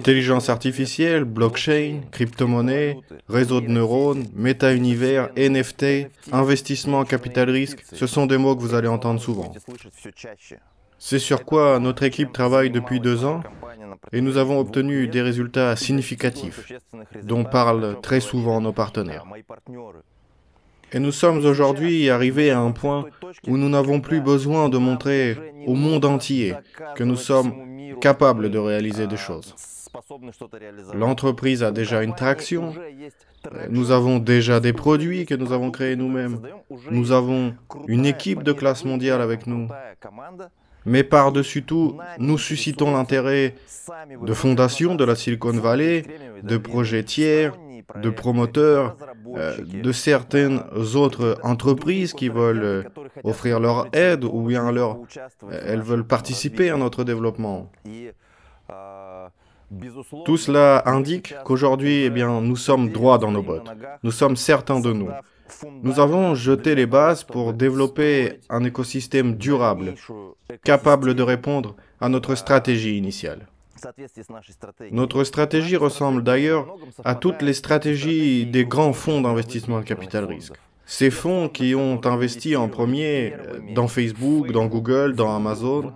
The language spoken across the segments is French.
Intelligence artificielle, blockchain, crypto-monnaie, réseau de neurones, méta-univers, NFT, investissement à capital risque, ce sont des mots que vous allez entendre souvent. C'est sur quoi notre équipe travaille depuis 2 ans et nous avons obtenu des résultats significatifs, dont parlent très souvent nos partenaires. Et nous sommes aujourd'hui arrivés à un point où nous n'avons plus besoin de montrer au monde entier que nous sommes capables de réaliser des choses. L'entreprise a déjà une traction, nous avons déjà des produits que nous avons créés nous-mêmes, nous avons une équipe de classe mondiale avec nous. Mais par-dessus tout, nous suscitons l'intérêt de fondations de la Silicon Valley, de projets tiers, de promoteurs, de certaines autres entreprises qui veulent offrir leur aide ou bien elles veulent participer à notre développement. Tout cela indique qu'aujourd'hui, nous sommes droits dans nos bottes. Nous sommes certains de nous. Nous avons jeté les bases pour développer un écosystème durable, capable de répondre à notre stratégie initiale. Notre stratégie ressemble d'ailleurs à toutes les stratégies des grands fonds d'investissement de capital risque. Ces fonds qui ont investi en premier dans Facebook, dans Google, dans Amazon,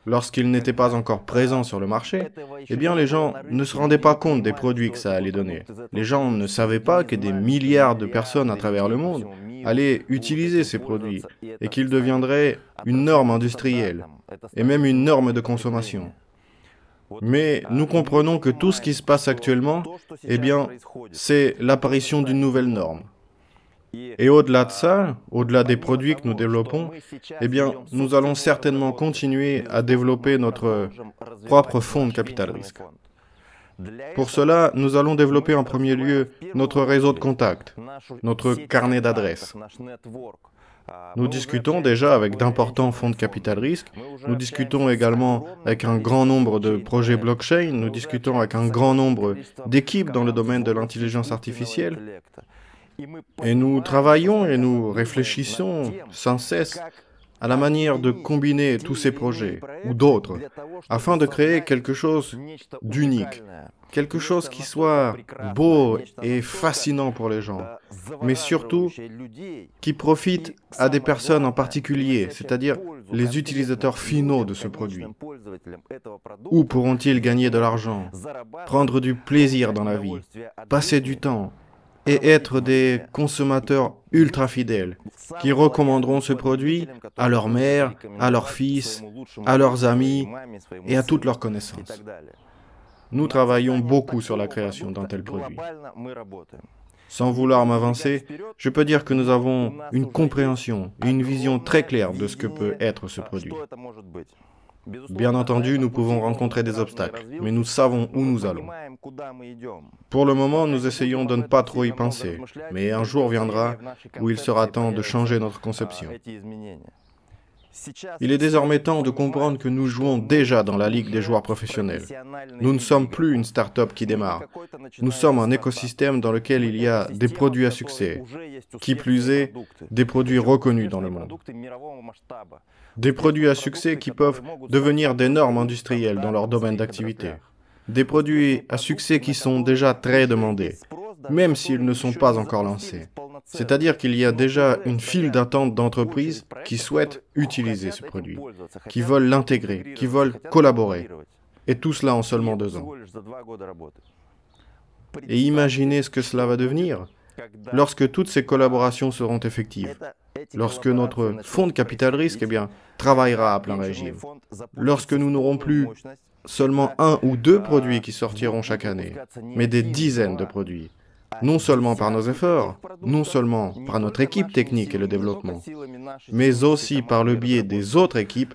lorsqu'ils n'étaient pas encore présents sur le marché, les gens ne se rendaient pas compte des produits que ça allait donner. Les gens ne savaient pas que des milliards de personnes à travers le monde allaient utiliser ces produits et qu'ils deviendraient une norme industrielle et même une norme de consommation. Mais nous comprenons que tout ce qui se passe actuellement, c'est l'apparition d'une nouvelle norme. Et au-delà de ça, au-delà des produits que nous développons, nous allons certainement continuer à développer notre propre fonds de capital risque. Pour cela, nous allons développer en premier lieu notre réseau de contacts, notre carnet d'adresses. Nous discutons déjà avec d'importants fonds de capital risque, nous discutons également avec un grand nombre de projets blockchain, nous discutons avec un grand nombre d'équipes dans le domaine de l'intelligence artificielle. Et nous travaillons et nous réfléchissons sans cesse à la manière de combiner tous ces projets, ou d'autres, afin de créer quelque chose d'unique, quelque chose qui soit beau et fascinant pour les gens, mais surtout qui profite à des personnes en particulier, c'est-à-dire les utilisateurs finaux de ce produit. Où pourront-ils gagner de l'argent, prendre du plaisir dans la vie, passer du temps et être des consommateurs ultra fidèles, qui recommanderont ce produit à leur mère, à leur fils, à leurs amis et à toutes leurs connaissances. Nous travaillons beaucoup sur la création d'un tel produit. Sans vouloir m'avancer, je peux dire que nous avons une compréhension et une vision très claire de ce que peut être ce produit. Bien entendu, nous pouvons rencontrer des obstacles, mais nous savons où nous allons. Pour le moment, nous essayons de ne pas trop y penser, mais un jour viendra où il sera temps de changer notre conception. Il est désormais temps de comprendre que nous jouons déjà dans la ligue des joueurs professionnels. Nous ne sommes plus une start-up qui démarre. Nous sommes un écosystème dans lequel il y a des produits à succès, qui plus est, des produits reconnus dans le monde. Des produits à succès qui peuvent devenir des normes industrielles dans leur domaine d'activité. Des produits à succès qui sont déjà très demandés, même s'ils ne sont pas encore lancés. C'est-à-dire qu'il y a déjà une file d'attente d'entreprises qui souhaitent utiliser ce produit, qui veulent l'intégrer, qui veulent collaborer. Et tout cela en seulement 2 ans. Et imaginez ce que cela va devenir lorsque toutes ces collaborations seront effectives. Lorsque notre fonds de capital risque travaillera à plein régime. Lorsque nous n'aurons plus seulement 1 ou 2 produits qui sortiront chaque année, mais des dizaines de produits. Non seulement par nos efforts, non seulement par notre équipe technique et le développement, mais aussi par le biais des autres équipes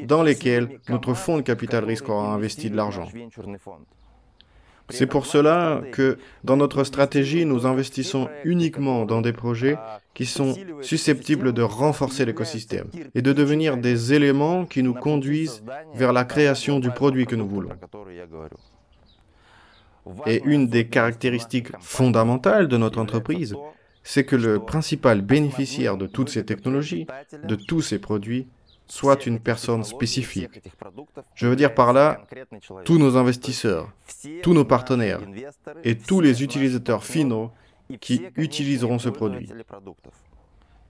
dans lesquelles notre fonds de capital risque aura investi de l'argent. C'est pour cela que, dans notre stratégie, nous investissons uniquement dans des projets qui sont susceptibles de renforcer l'écosystème et de devenir des éléments qui nous conduisent vers la création du produit que nous voulons. Et une des caractéristiques fondamentales de notre entreprise, c'est que le principal bénéficiaire de toutes ces technologies, de tous ces produits, soit une personne spécifique. Je veux dire par là, tous nos investisseurs, tous nos partenaires et tous les utilisateurs finaux qui utiliseront ce produit.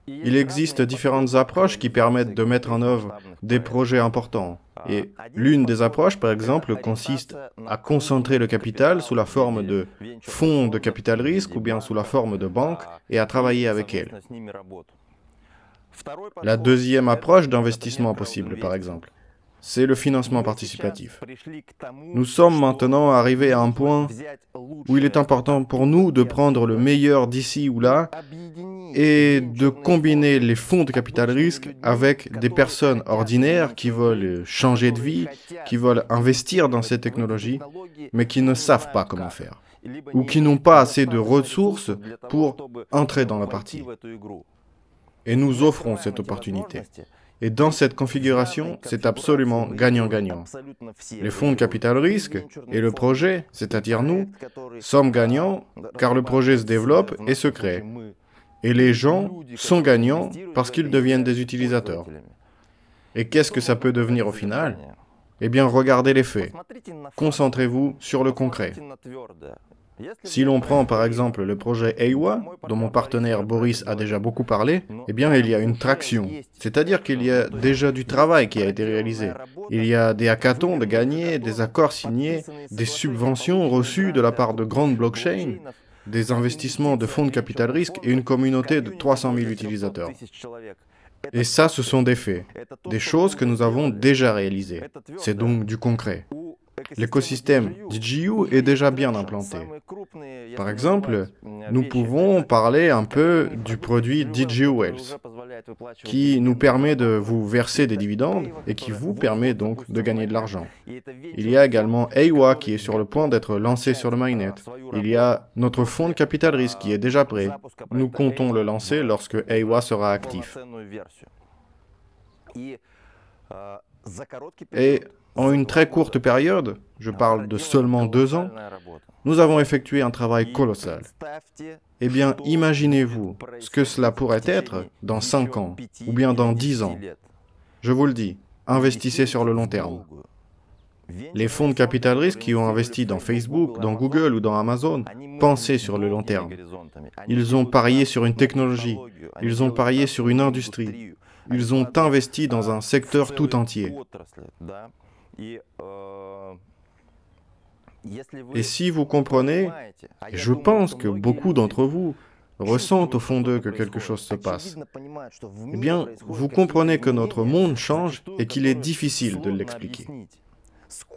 Il existe différentes approches qui permettent de mettre en œuvre des projets importants. Et l'une des approches, par exemple, consiste à concentrer le capital sous la forme de fonds de capital risque ou bien sous la forme de banques et à travailler avec elles. La deuxième approche d'investissement possible, par exemple, c'est le financement participatif. Nous sommes maintenant arrivés à un point où il est important pour nous de prendre le meilleur d'ici ou là et de combiner les fonds de capital risque avec des personnes ordinaires qui veulent changer de vie, qui veulent investir dans ces technologies, mais qui ne savent pas comment faire, ou qui n'ont pas assez de ressources pour entrer dans la partie. Et nous offrons cette opportunité. Et dans cette configuration, c'est absolument gagnant-gagnant. Les fonds de capital risque et le projet, c'est-à-dire nous, sommes gagnants car le projet se développe et se crée. Et les gens sont gagnants parce qu'ils deviennent des utilisateurs. Et qu'est-ce que ça peut devenir au final? Eh bien, regardez les faits. Concentrez-vous sur le concret. Si l'on prend par exemple le projet EIWA, dont mon partenaire Boris a déjà beaucoup parlé, eh bien il y a une traction. C'est-à-dire qu'il y a déjà du travail qui a été réalisé. Il y a des hackathons de gagnés, des accords signés, des subventions reçues de la part de grandes blockchains, des investissements de fonds de capital risque et une communauté de 300 000 utilisateurs. Et ça, ce sont des faits, des choses que nous avons déjà réalisées. C'est donc du concret. L'écosystème DigiU est déjà bien implanté. Par exemple, nous pouvons parler un peu du produit DigiWealth, qui nous permet de vous verser des dividendes et qui vous permet donc de gagner de l'argent. Il y a également EIWA qui est sur le point d'être lancé sur le mainnet. Il y a notre fonds de capital risque qui est déjà prêt. Nous comptons le lancer lorsque EIWA sera actif. Et en une très courte période, je parle de seulement 2 ans, nous avons effectué un travail colossal. Eh bien, imaginez-vous ce que cela pourrait être dans 5 ans, ou bien dans 10 ans. Je vous le dis, investissez sur le long terme. Les fonds de capital risque qui ont investi dans Facebook, dans Google ou dans Amazon, pensez sur le long terme. Ils ont parié sur une technologie, ils ont parié sur une industrie, ils ont investi dans un secteur tout entier. Et si vous comprenez, et je pense que beaucoup d'entre vous ressentent au fond d'eux que quelque chose se passe, eh bien, vous comprenez que notre monde change et qu'il est difficile de l'expliquer.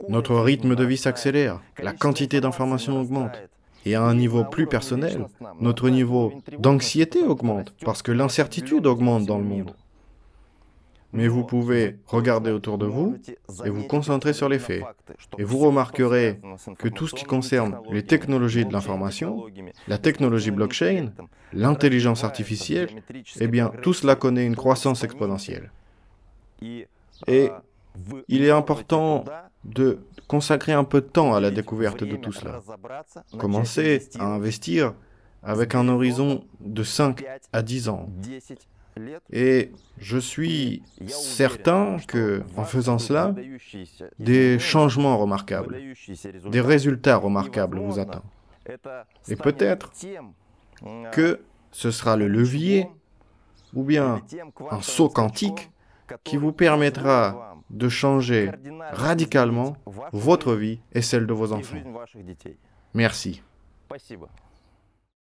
Notre rythme de vie s'accélère, la quantité d'informations augmente. Et à un niveau plus personnel, notre niveau d'anxiété augmente, parce que l'incertitude augmente dans le monde. Mais vous pouvez regarder autour de vous et vous concentrer sur les faits. Et vous remarquerez que tout ce qui concerne les technologies de l'information, la technologie blockchain, l'intelligence artificielle, eh bien, tout cela connaît une croissance exponentielle. Et il est important de consacrer un peu de temps à la découverte de tout cela. Commencez à investir avec un horizon de 5 à 10 ans. Et je suis certain que, en faisant cela, des changements remarquables, des résultats remarquables vous attendent. Et peut-être que ce sera le levier ou bien un saut quantique qui vous permettra de changer radicalement votre vie et celle de vos enfants. Merci.